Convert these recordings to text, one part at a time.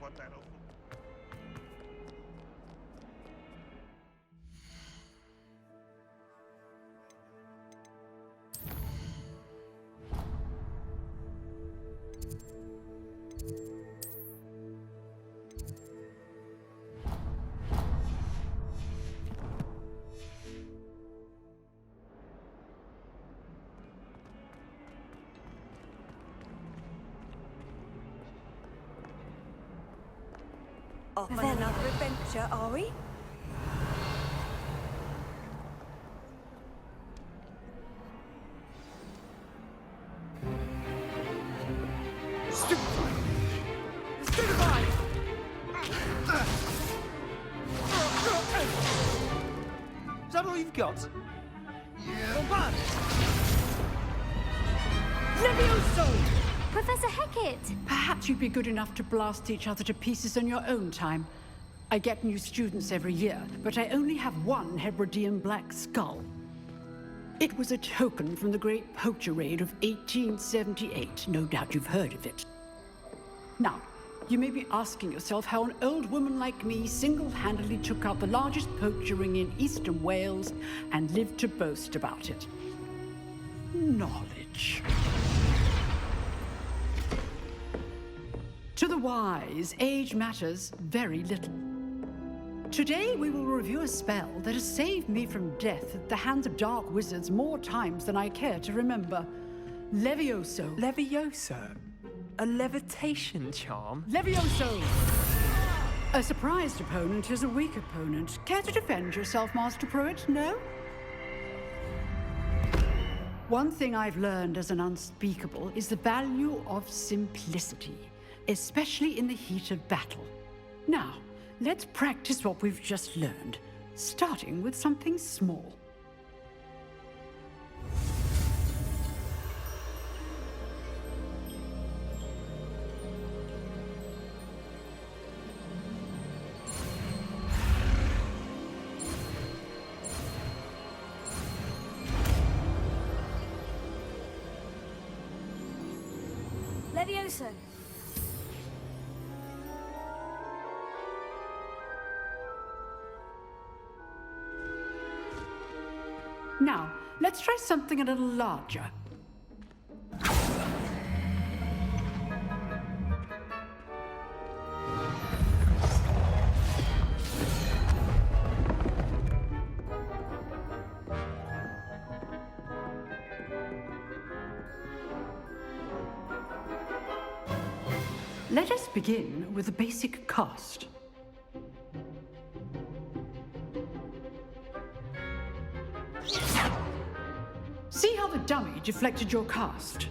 พอใจแล้วคุณOff on another adventure, are we? Stupefy! Is that all you've got? Yeah. Come on! Levioso! Professor Hecat! Perhaps you'd be good enough to blast each other to pieces in your own time. I get new students every year, but I only have one Hebridean black skull. It was a token from the Great Poacher Raid of 1878. No doubt you've heard of it. Now, you may be asking yourself how an old woman like me single-handedly took out the largest poacher ring in eastern Wales and lived to boast about it. Knowledge. To the wise, age matters very little. Today we will review a spell that has saved me from death at the hands of dark wizards more times than I care to remember. Levioso. Levioso? A levitation charm? Levioso! A surprised opponent is a weak opponent. Care to defend yourself, Master Pruitt? No? One thing I've learned as an unspeakable is the value of simplicity, especially in the heat of battle. Now, let's practice what we've just learned, starting with something small. Levioso. Now, let's try something a little larger. Let us begin with the basic cast. See how the dummy deflected your cast?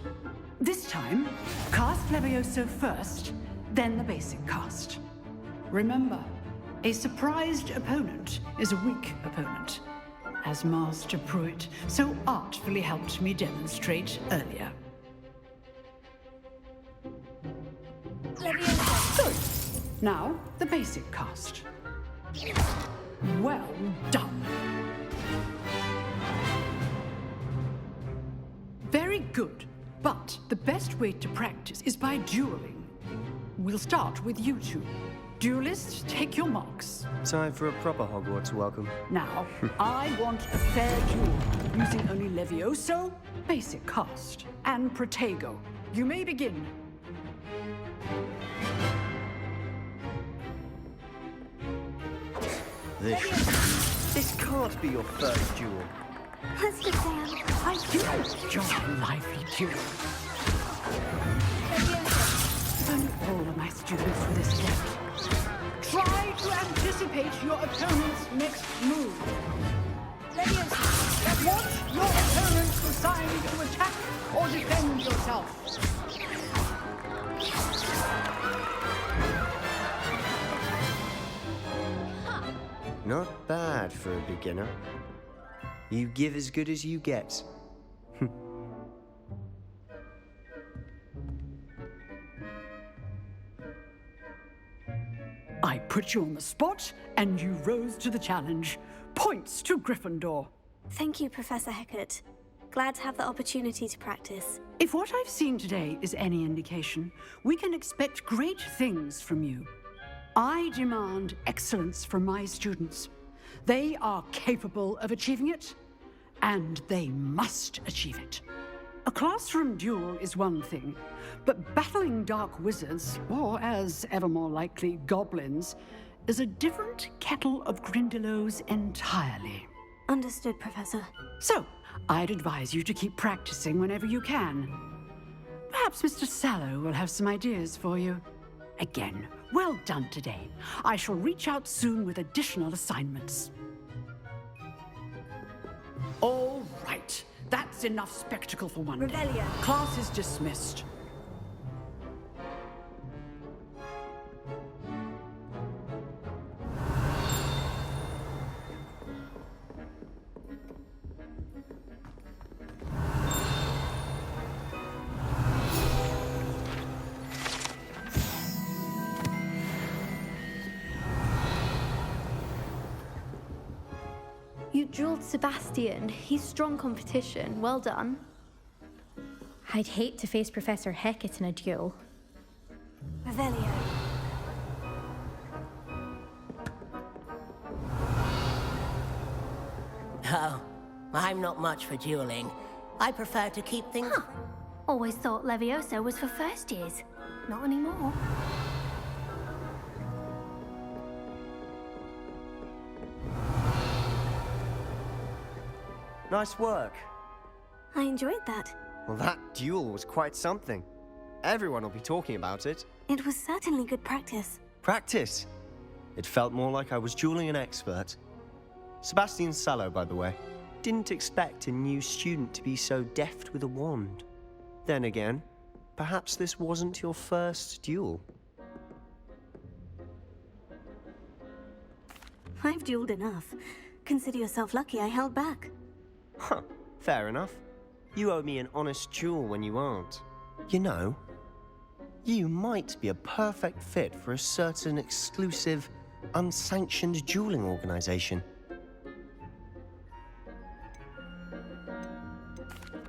This time, cast Levioso first, then the basic cast. Remember, a surprised opponent is a weak opponent, as Master Pruitt so artfully helped me demonstrate earlier. Levioso. Good. Now, the basic cast. Well done. Very good, but the best way to practice is by dueling. We'll start with you two. Duelists, take your marks. Time for a proper Hogwarts welcome. Now, I want a fair duel, using only Levioso, basic cast, and Protego. You may begin. This can't be your first duel. Let's get down. I do enjoy lively duels. Only all of my students for this event. Try to anticipate your opponent's next move. Levioso. Want your opponent assigned to attack or defend yourself. Not bad for a beginner. You give as good as you get. I put you on the spot, and you rose to the challenge. Points to Gryffindor. Thank you, Professor Hecat. Glad to have the opportunity to practice. If what I've seen today is any indication, we can expect great things from you. I demand excellence from my students. They are capable of achieving it, and they must achieve it. A classroom duel is one thing, but battling dark wizards, or as ever more likely, goblins, is a different kettle of Grindylows entirely. Understood, Professor. So, I'd advise you to keep practicing whenever you can. Perhaps Mr. Sallow will have some ideas for you. Again, well done today. I shall reach out soon with additional assignments. All right. That's enough spectacle for one day. Revelia. Class is dismissed. You dueled Sebastian. He's strong competition. Well done. I'd hate to face Professor Hecat in a duel. Revelio. Oh, I'm not much for dueling. I prefer to keep things... Always thought Levioso was for first years. Not anymore. Nice work. I enjoyed that. Well, that duel was quite something. Everyone will be talking about it. It was certainly good practice. Practice. It felt more like I was dueling an expert. Sebastian Sallow, by the way. Didn't expect a new student to be so deft with a wand. Then again, perhaps this wasn't your first duel. I've dueled enough. Consider yourself lucky I held back. Huh, fair enough. You owe me an honest duel when you aren't. You know, you might be a perfect fit for a certain exclusive, unsanctioned dueling organization.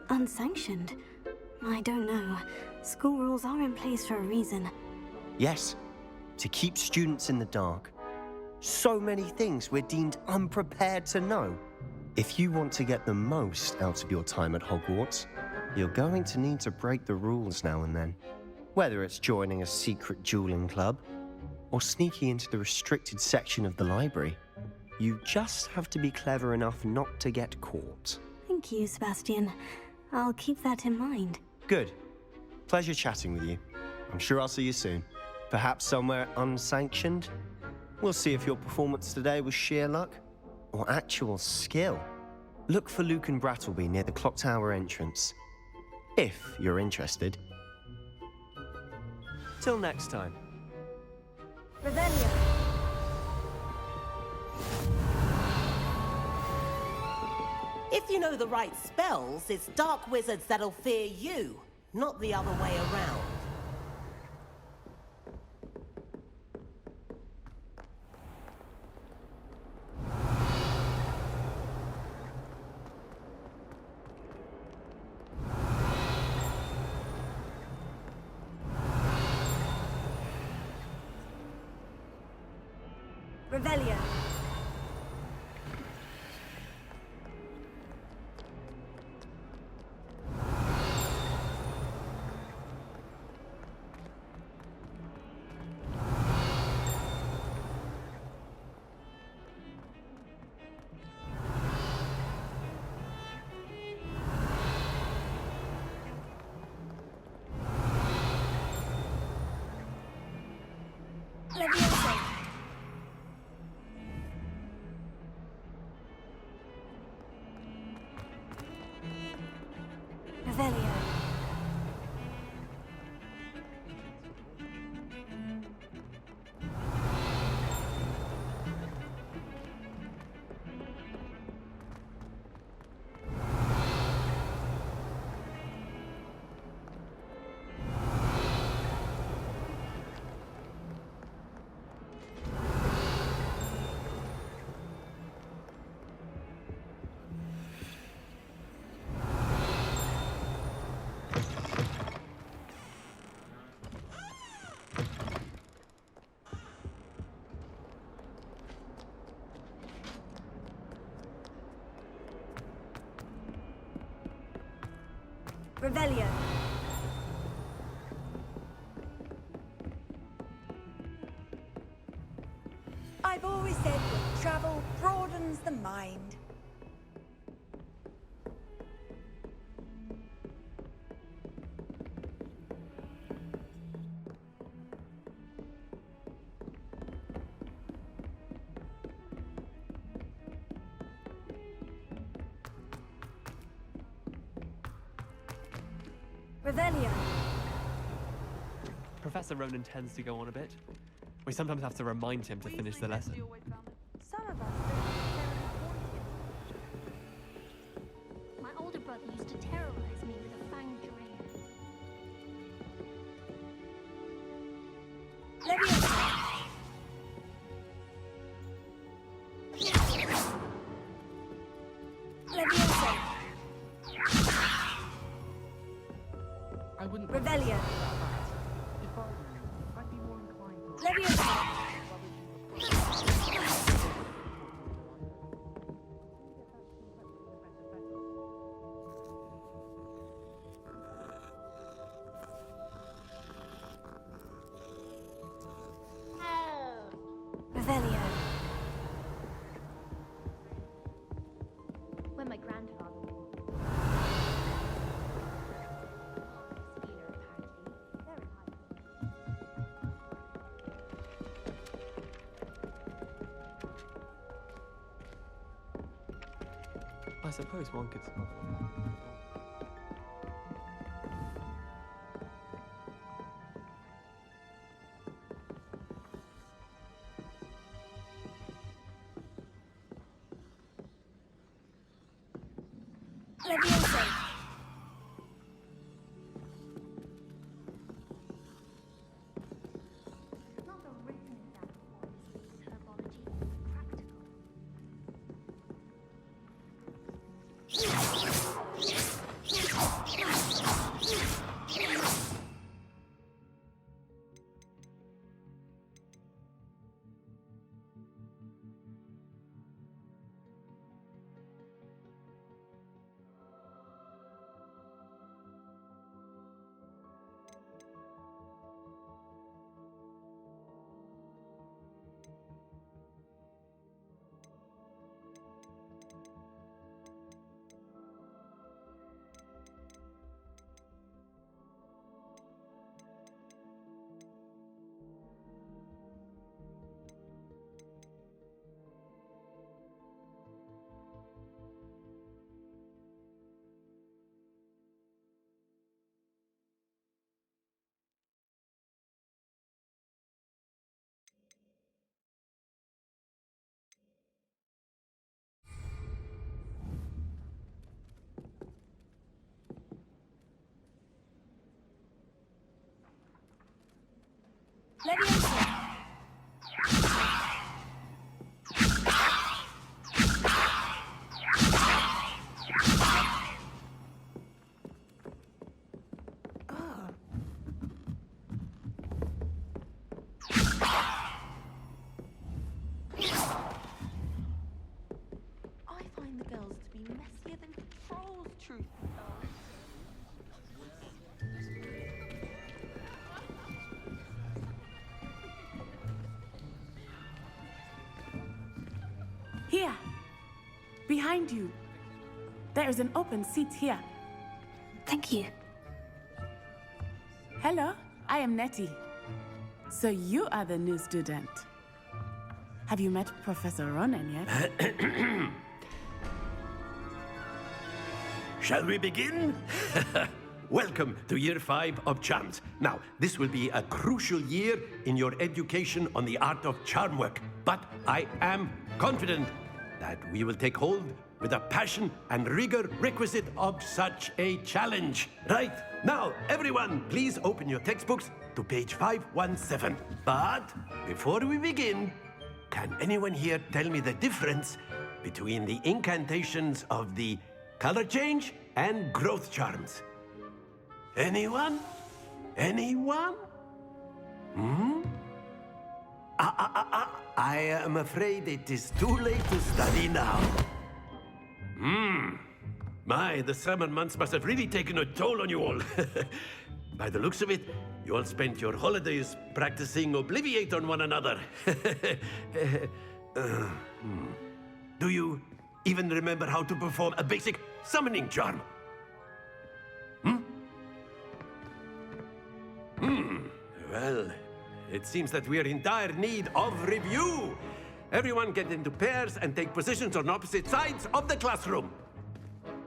Unsanctioned? I don't know. School rules are in place for a reason. Yes, to keep students in the dark. So many things we're deemed unprepared to know. If you want to get the most out of your time at Hogwarts, you're going to need to break the rules now and then. Whether it's joining a secret dueling club, or sneaking into the restricted section of the library, you just have to be clever enough not to get caught. Thank you, Sebastian. I'll keep that in mind. Good. Pleasure chatting with you. I'm sure I'll see you soon. Perhaps somewhere unsanctioned? We'll see if your performance today was sheer luck or actual skill. Look for Luke and Brattleby near the clock tower entrance, if you're interested. Till next time. Revelio. If you know the right spells, it's dark wizards that'll fear you, not the other way around. Revelio. Levioso. Revelio. I've always said that travel broadens the mind. Revelio. Professor Ronan tends to go on a bit. We sometimes have to remind him to finish the lesson. Some of us don't necessarily want him. My older brother used to terrorize me with a fanged ring. Leviosa. Leviosa. I wouldn't. Revelio. I'd be more inclined to. Leviosa. Revelio. When my grandfather I suppose one could. Leviosa. not the written down forms makes herbology practical. Leviosa. I find the girls to be messier than trolls, truth be told. Here, behind you. There is an open seat here. Thank you. Hello, I am Nettie. So you are the new student. Have you met Professor Ronan yet? Shall we begin? Welcome to Year 5 of Charms. Now, this will be a crucial year in your education on the art of charm work, but I am confident that we will take hold with the passion and rigor requisite of such a challenge. Right, now, everyone, please open your textbooks to page 517. But before we begin, can anyone here tell me the difference between the incantations of the color change and growth charms? Anyone? Anyone? I am afraid it is too late to study now. My, the summer months must have really taken a toll on you all. By the looks of it, you all spent your holidays practicing Obliviate on one another. Do you even remember how to perform a basic summoning charm? Well, it seems that we are in dire need of review. Everyone get into pairs and take positions on opposite sides of the classroom.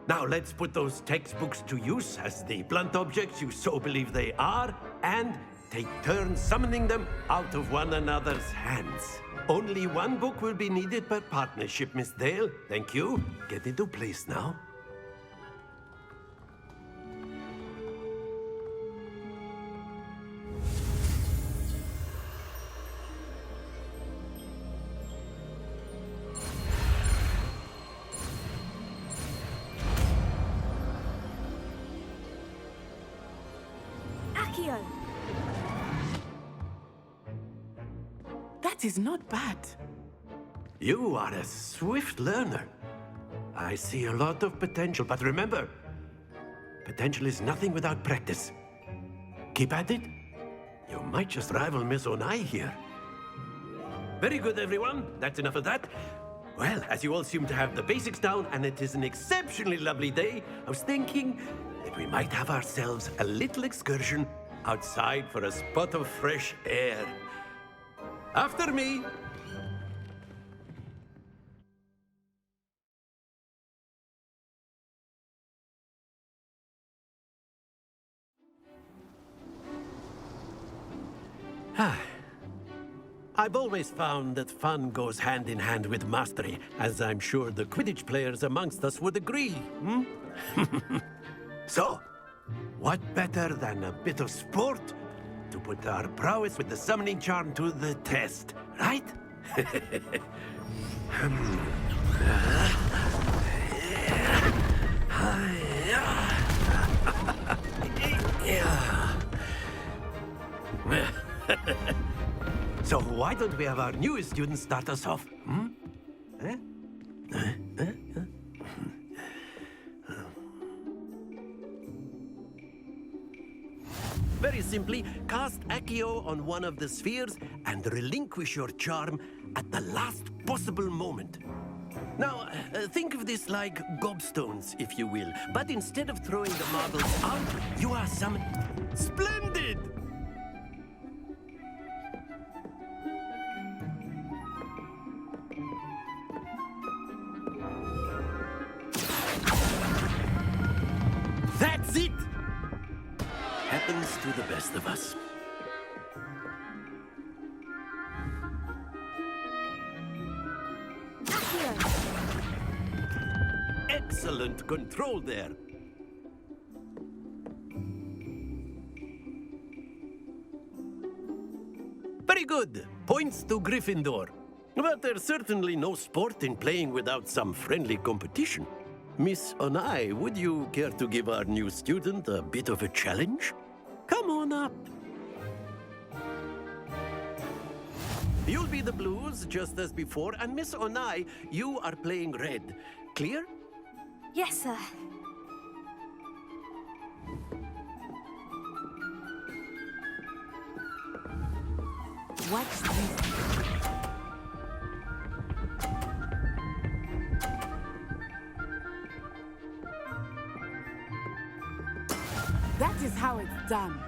Now let's put those textbooks to use as the blunt objects you so believe they are, and take turns summoning them out of one another's hands. Only one book will be needed per partnership, Miss Dale. Thank you. Get into place now. Accio! That is not bad. You are a swift learner. I see a lot of potential, but remember, potential is nothing without practice. Keep at it. You might just rival Miss Onai here. Very good, everyone. That's enough of that. Well, as you all seem to have the basics down, and it is an exceptionally lovely day, I was thinking that we might have ourselves a little excursion outside for a spot of fresh air. After me. I've always found that fun goes hand in hand with mastery, as I'm sure the Quidditch players amongst us would agree. So, what better than a bit of sport to put our prowess with the summoning charm to the test, right? So why don't we have our newest student start us off? Very simply, cast Accio on one of the spheres and relinquish your charm at the last possible moment. Now, think of this like gobstones, if you will. But instead of throwing the marbles out, you are summoned. Splendid! That's it! Happens to the best of us. Excellent control there. Very good. Points to Gryffindor. But there's certainly no sport in playing without some friendly competition. Miss Onai, would you care to give our new student a bit of a challenge? Come on up. You'll be the blues, just as before, and Miss Onai, you are playing red. Clear? Yes, sir. Watch this. That is how it's done.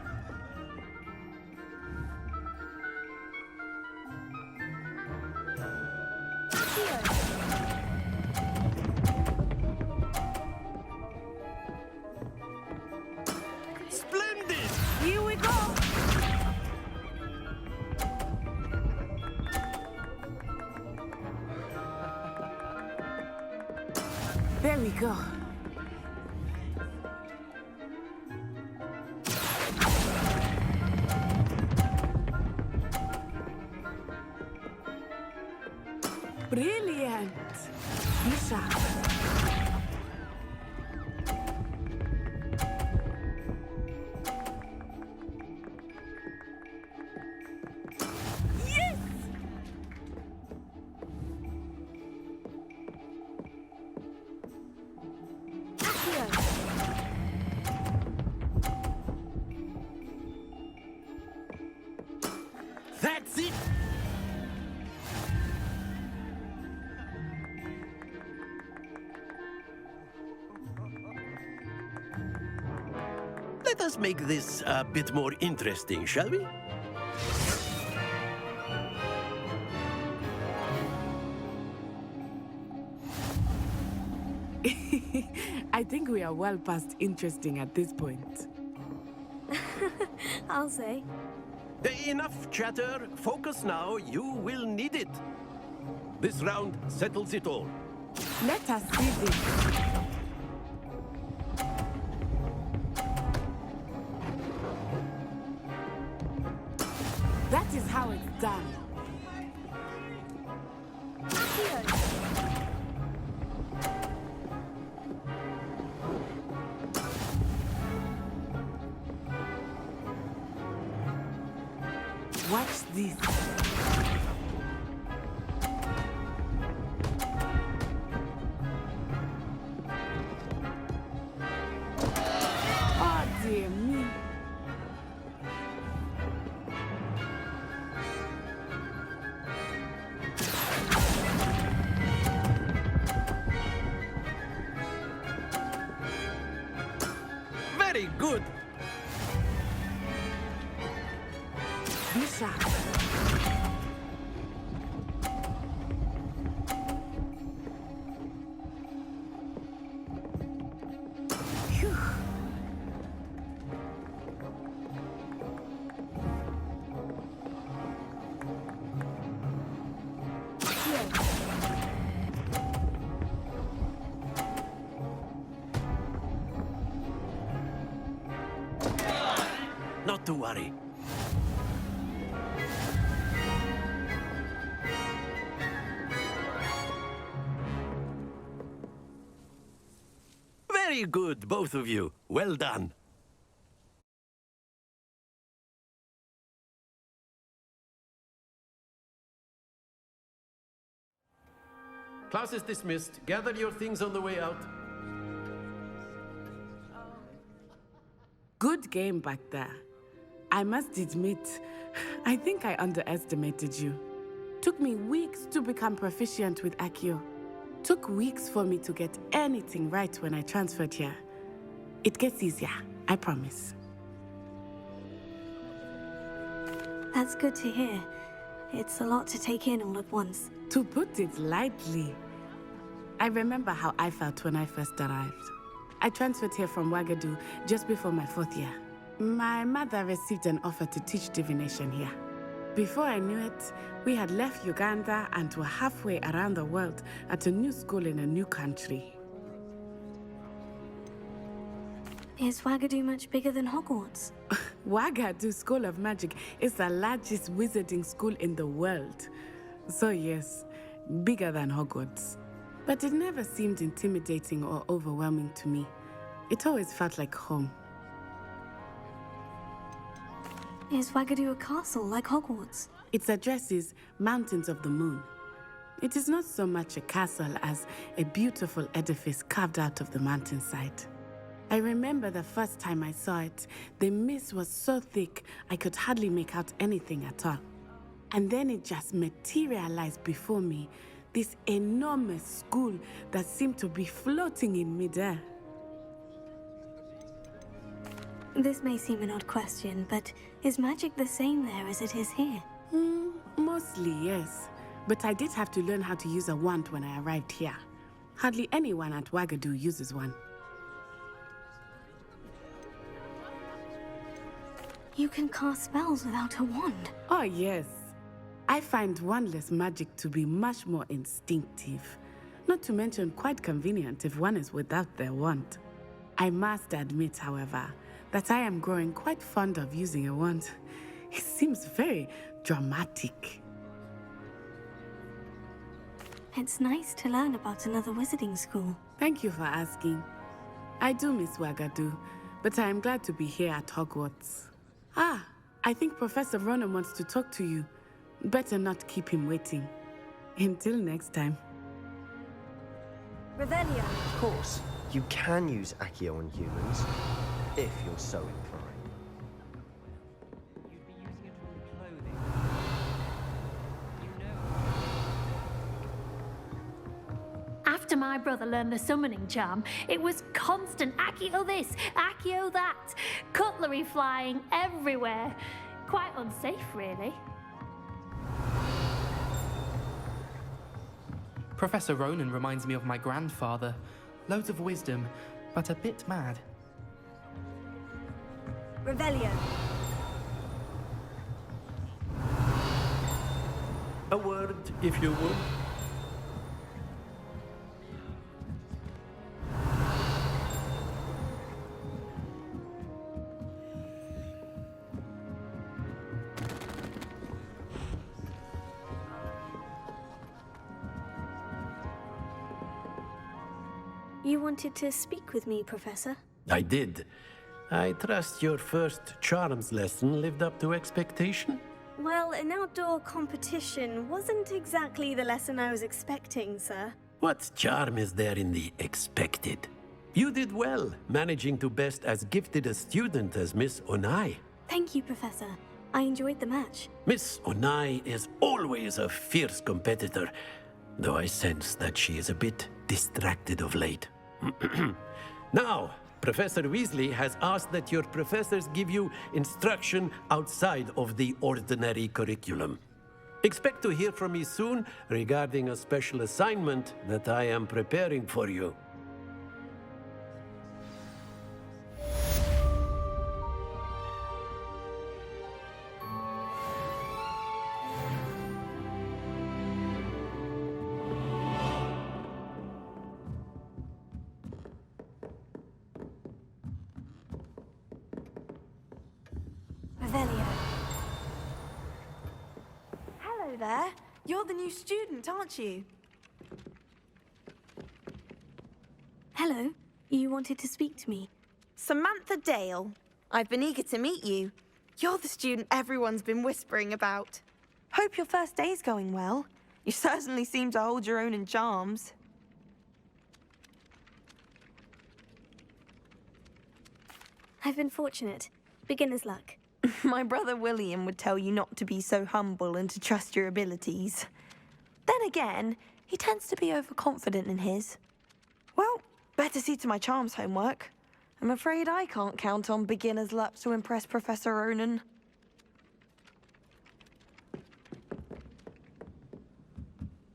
Splendid! Here we go. There we go. Brilliant! Be sharp. Yes! Let us make this a bit more interesting, shall we? I think we are well past interesting at this point. I'll say. Enough chatter. Focus now. You will need it. This round settles it all. Let us see this. That is how it's done. Watch this. Oh dear me. Very good. Be sharp. Phew. Not to worry. Very good, both of you. Well done. Class is dismissed. Gather your things on the way out. Good game back there. I must admit, I think I underestimated you. Took me weeks to become proficient with Accio. Took weeks for me to get anything right when I transferred here. It gets easier, I promise. That's good to hear. It's a lot to take in all at once. To put it lightly, I remember how I felt when I first arrived. I transferred here from Ouagadougou just before my 4th year. My mother received an offer to teach divination here. Before I knew it, we had left Uganda and were halfway around the world at a new school in a new country. Is Ouagadougou much bigger than Hogwarts? Ouagadougou School of Magic is the largest wizarding school in the world. So yes, bigger than Hogwarts. But it never seemed intimidating or overwhelming to me. It always felt like home. Is Ouagadougou a castle like Hogwarts? Its address is Mountains of the Moon. It is not so much a castle as a beautiful edifice carved out of the mountainside. I remember the first time I saw it, the mist was so thick I could hardly make out anything at all. And then it just materialized before me, this enormous school that seemed to be floating in midair. This may seem an odd question, but is magic the same there as it is here? Mostly, yes. But I did have to learn how to use a wand when I arrived here. Hardly anyone at Ouagadougou uses one. You can cast spells without a wand? Oh, yes. I find wandless magic to be much more instinctive. Not to mention quite convenient if one is without their wand. I must admit, however, that I am growing quite fond of using a wand. It seems very dramatic. It's nice to learn about another wizarding school. Thank you for asking. I do miss Ouagadougou, but I am glad to be here at Hogwarts. Ah, I think Professor Ronan wants to talk to you. Better not keep him waiting. Until next time. Revelio. Of course, you can use Accio on humans, if you're so inclined. You'd be using it on clothing. You know. After my brother learned the summoning charm, it was constant Accio this, Accio that, cutlery flying everywhere. Quite unsafe, really. Professor Ronan reminds me of my grandfather. Loads of wisdom, but a bit mad. Revelio. A word, if you would. You wanted to speak with me, Professor? I did. I trust your first charms lesson lived up to expectation? Well, an outdoor competition wasn't exactly the lesson I was expecting, sir. What charm is there in the expected? You did well, managing to best as gifted a student as Miss Onai. Thank you, Professor. I enjoyed the match. Miss Onai is always a fierce competitor, though I sense that she is a bit distracted of late. Now, Professor Weasley has asked that your professors give you instruction outside of the ordinary curriculum. Expect to hear from me soon regarding a special assignment that I am preparing for you. Revelio. Hello there. You're the new student, aren't you? Hello. You wanted to speak to me? Samantha Dale. I've been eager to meet you. You're the student everyone's been whispering about. Hope your first day's going well. You certainly seem to hold your own in charms. I've been fortunate. Beginner's luck. My brother William would tell you not to be so humble and to trust your abilities. Then again, he tends to be overconfident in his. Well, better see to my charms homework. I'm afraid I can't count on beginner's luck to impress Professor Ronan.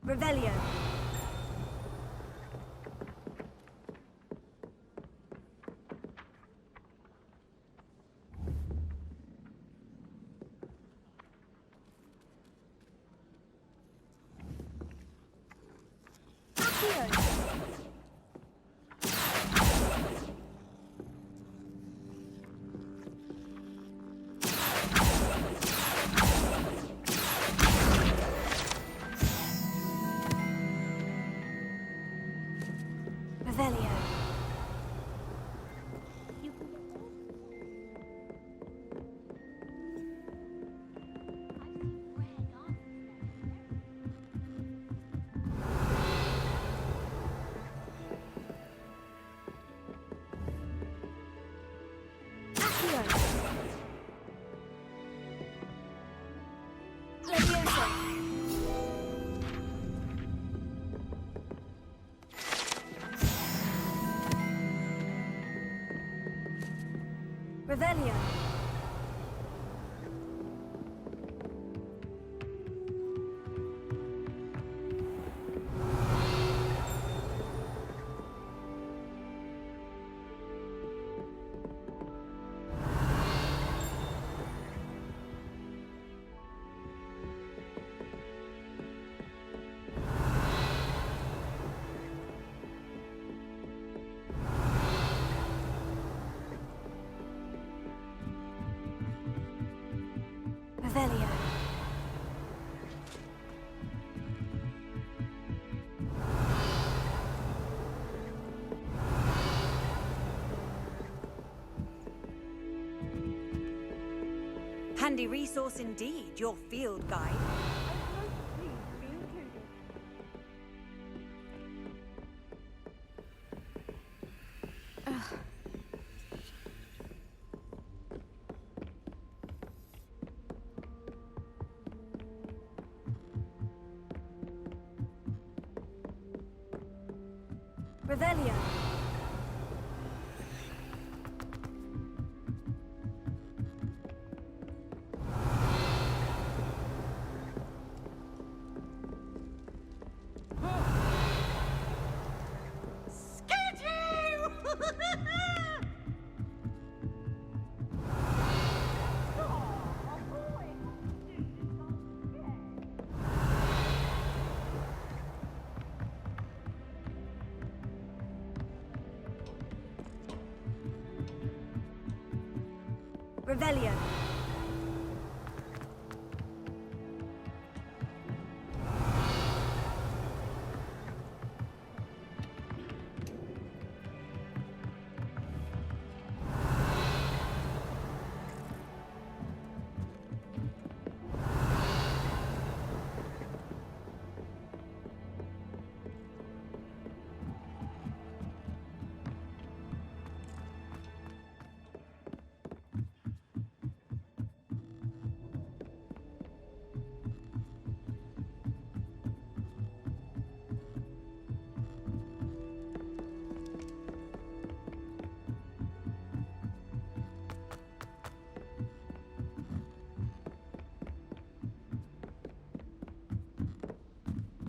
Revelio. Revelio. Revelio. Revelio. Handy resource indeed, your field guide. Revelio. Revelio.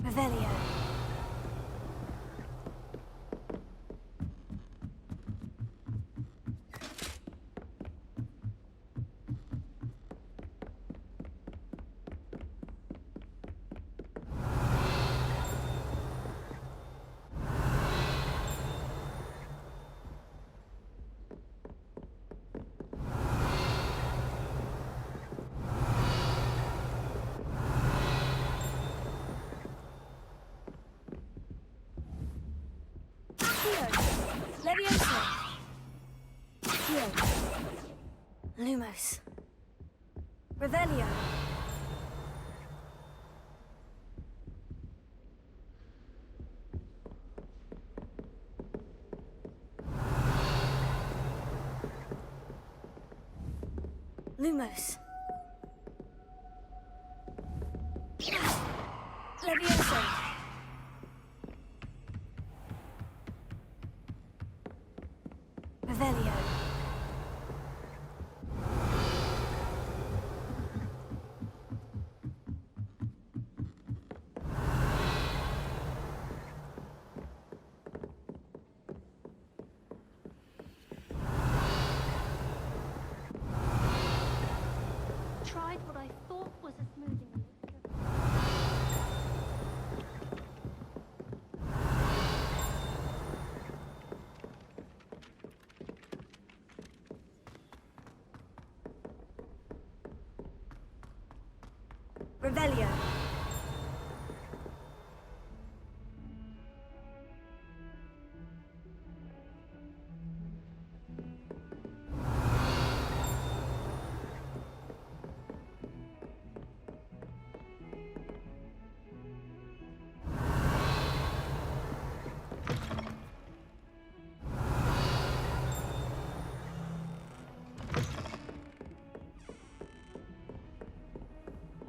Revelio. Levioso. Lumos. Revelio. Lumos. Levioso. Revelio. Tried what I thought was a smoothing elixir. Revelio.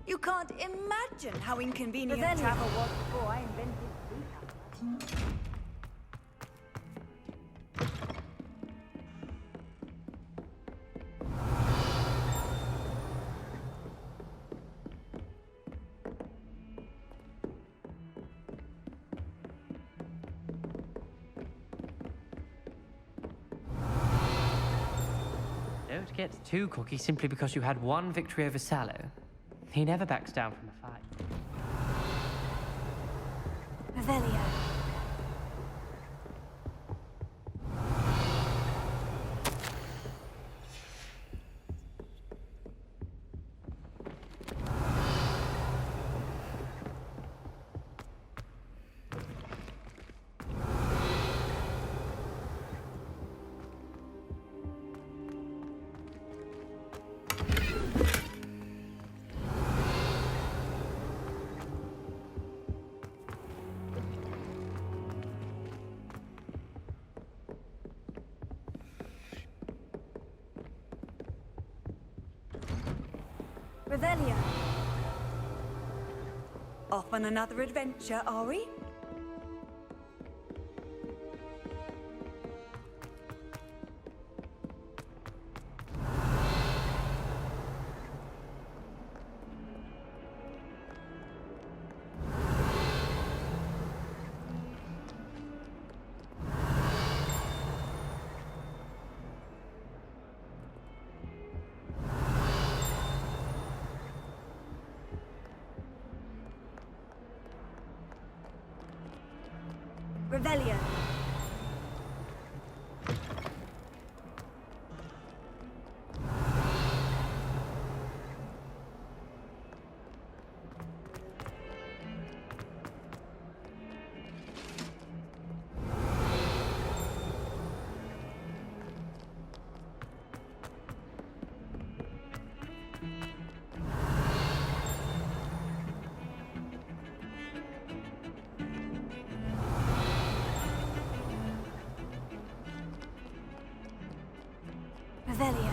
You can't imagine how inconvenient Revelio. travel was before I invented speed. Don't get too cocky simply because you had one victory over Sallow. He never backs down from a fight. Revelio. Revelio. Off on another adventure, are we? Revelio. Revelio.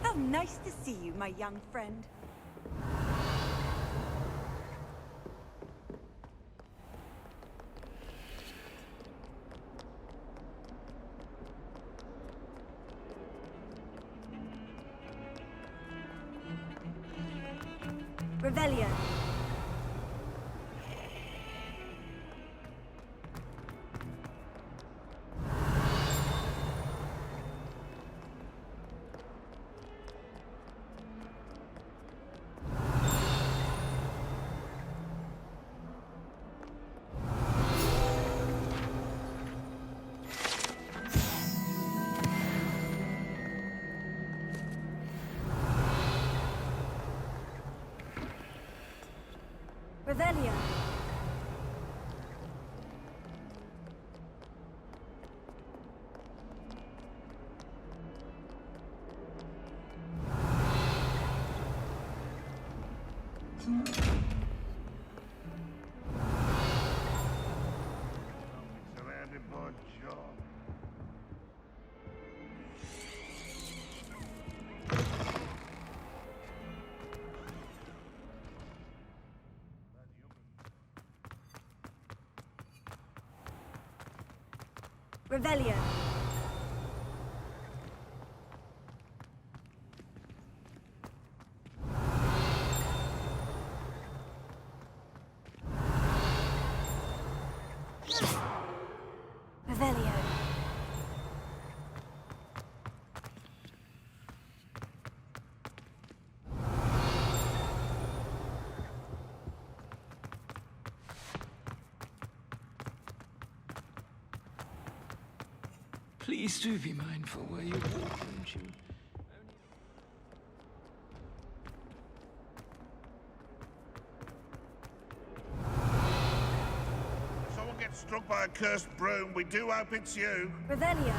How nice to see you, my young friend. Revelio. Revelio. Surrounded by John. Revelio. Revelio. Please do be mindful where you walk, won't you? If someone gets struck by a cursed broom, we do hope it's you. Revelio.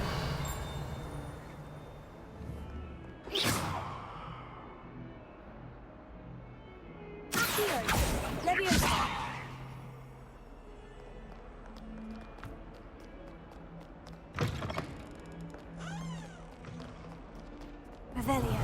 Accio. Leviosa. Revelio.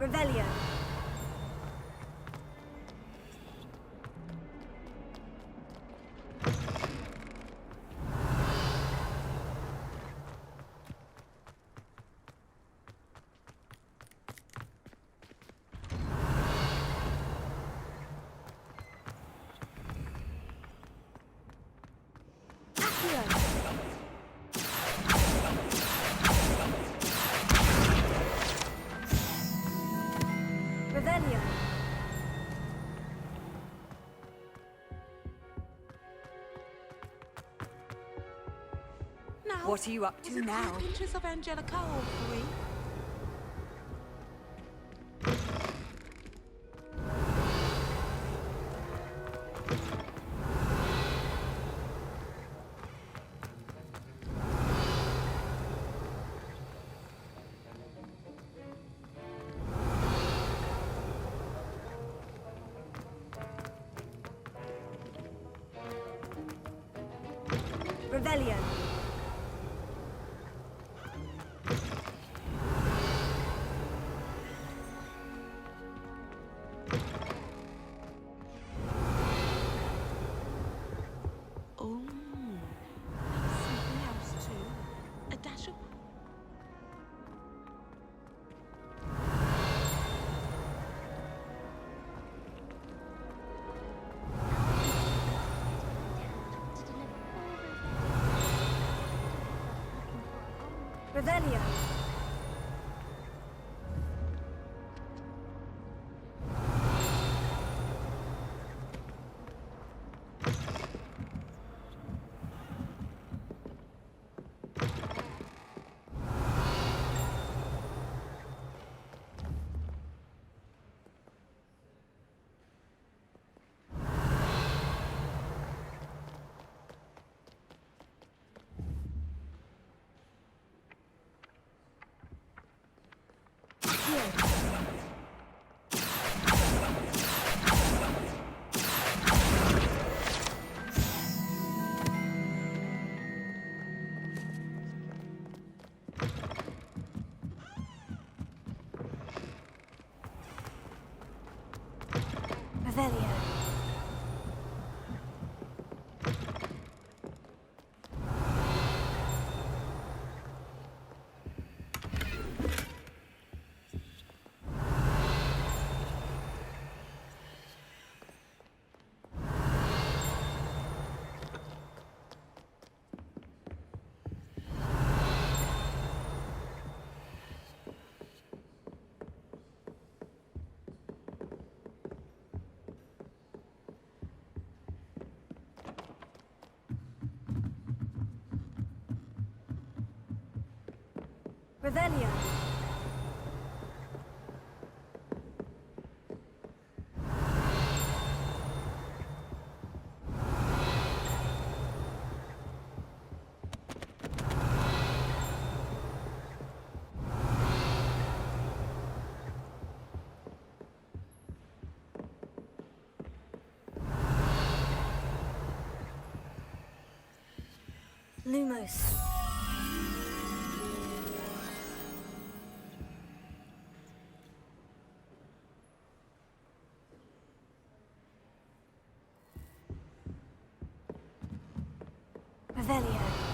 Revelio. Revelio. Now, What are you up to now? Pinches of Angelica all three. Revelio. Oh, that's something else too. A dash of... Revelio. Revelio. Revelio. Lumos. Revelio.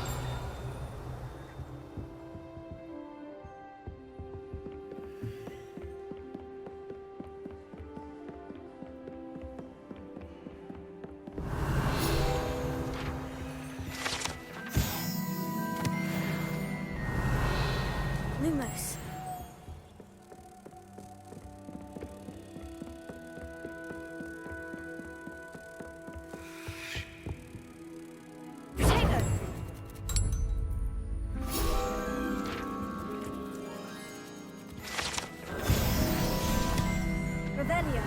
Lumos. Potato. Revelio.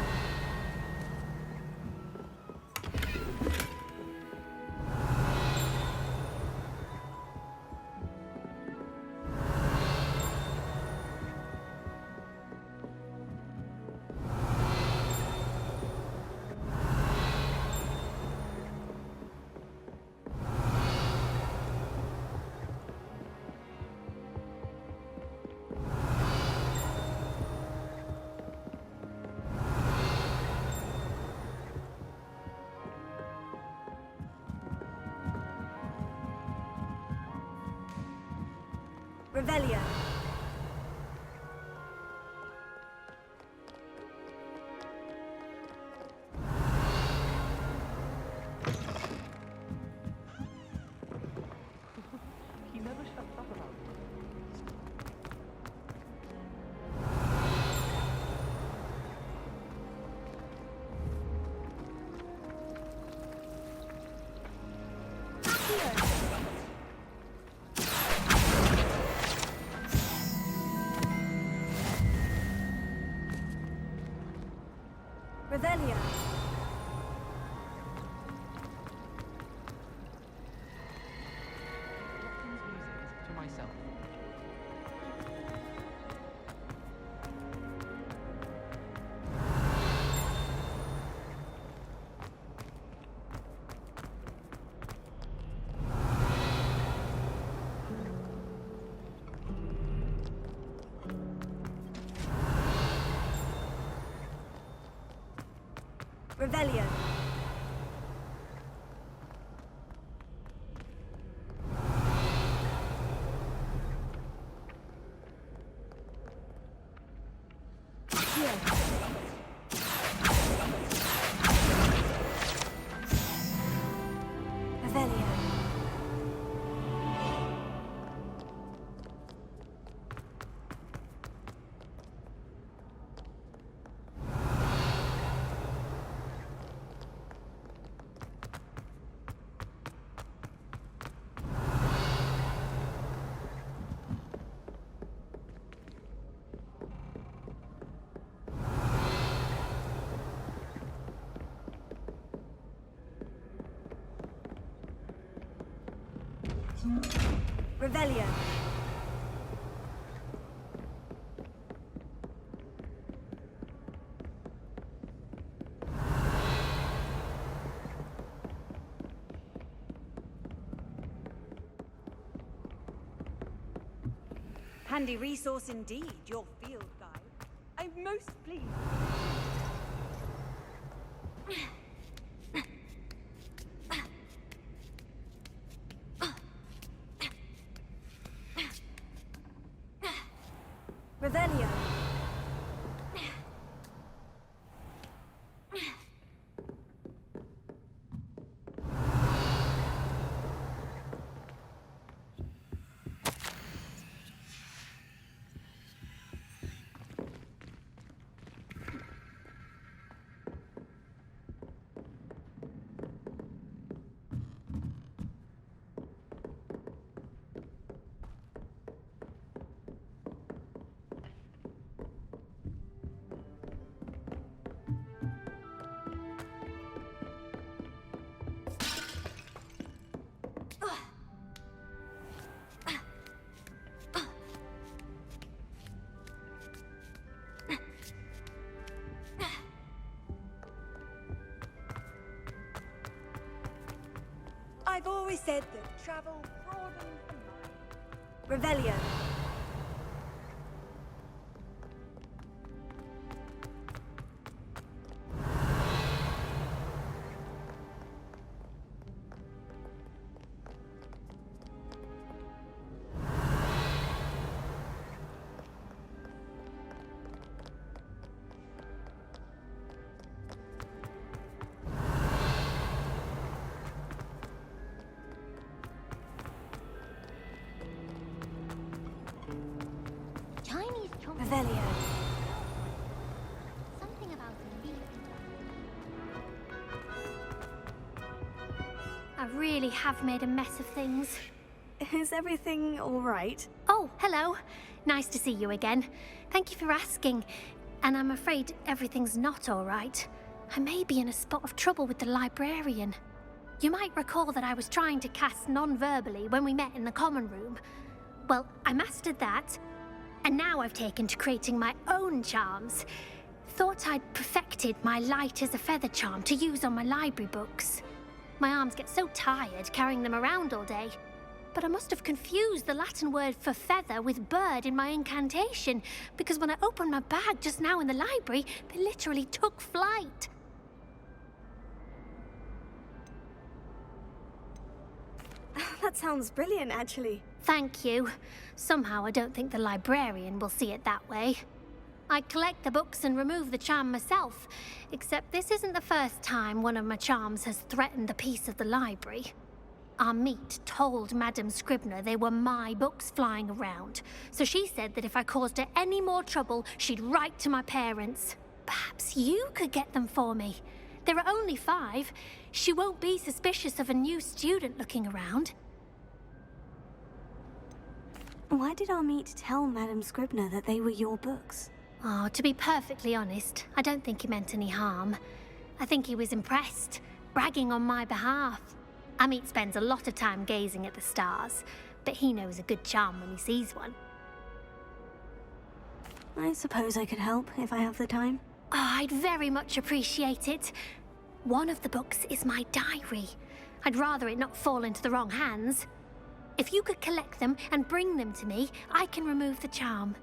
Revelio. He never shuts up about it. Revelio. To myself. Revelio. Revelio. Revelio. Handy resource indeed, your field guide. I'm most pleased. Revelio. I've always said that travel broadens the mind. Revelio. Chinese chomp. Revelio. Something about a leaf. I really have made a mess of things. Is everything all right? Oh, hello. Nice to see you again. Thank you for asking. And I'm afraid everything's not all right. I may be in a spot of trouble with the librarian. You might recall that I was trying to cast non-verbally when we met in the common room. Well, I mastered that, and now I've taken to creating my own charms. Thought I'd perfected my light as a feather charm to use on my library books. My arms get so tired carrying them around all day. But I must have confused the Latin word for feather with bird in my incantation, because when I opened my bag just now in the library, they literally took flight. That's That sounds brilliant, actually. Thank you. Somehow I don't think the librarian will see it that way. I collect the books and remove the charm myself, except this isn't the first time one of my charms has threatened the peace of the library. Our meet told Madame Scribner they were my books flying around, so she said that if I caused her any more trouble, she'd write to my parents. Perhaps you could get them for me. There are only 5. She won't be suspicious of a new student looking around. Why did our meet tell Madame Scribner that they were your books? Oh, to be perfectly honest, I don't think he meant any harm. I think he was impressed, bragging on my behalf. Amit spends a lot of time gazing at the stars, but he knows a good charm when he sees one. I suppose I could help if I have the time. Oh, I'd very much appreciate it. One of the books is my diary. I'd rather it not fall into the wrong hands. If you could collect them and bring them to me, I can remove the charm.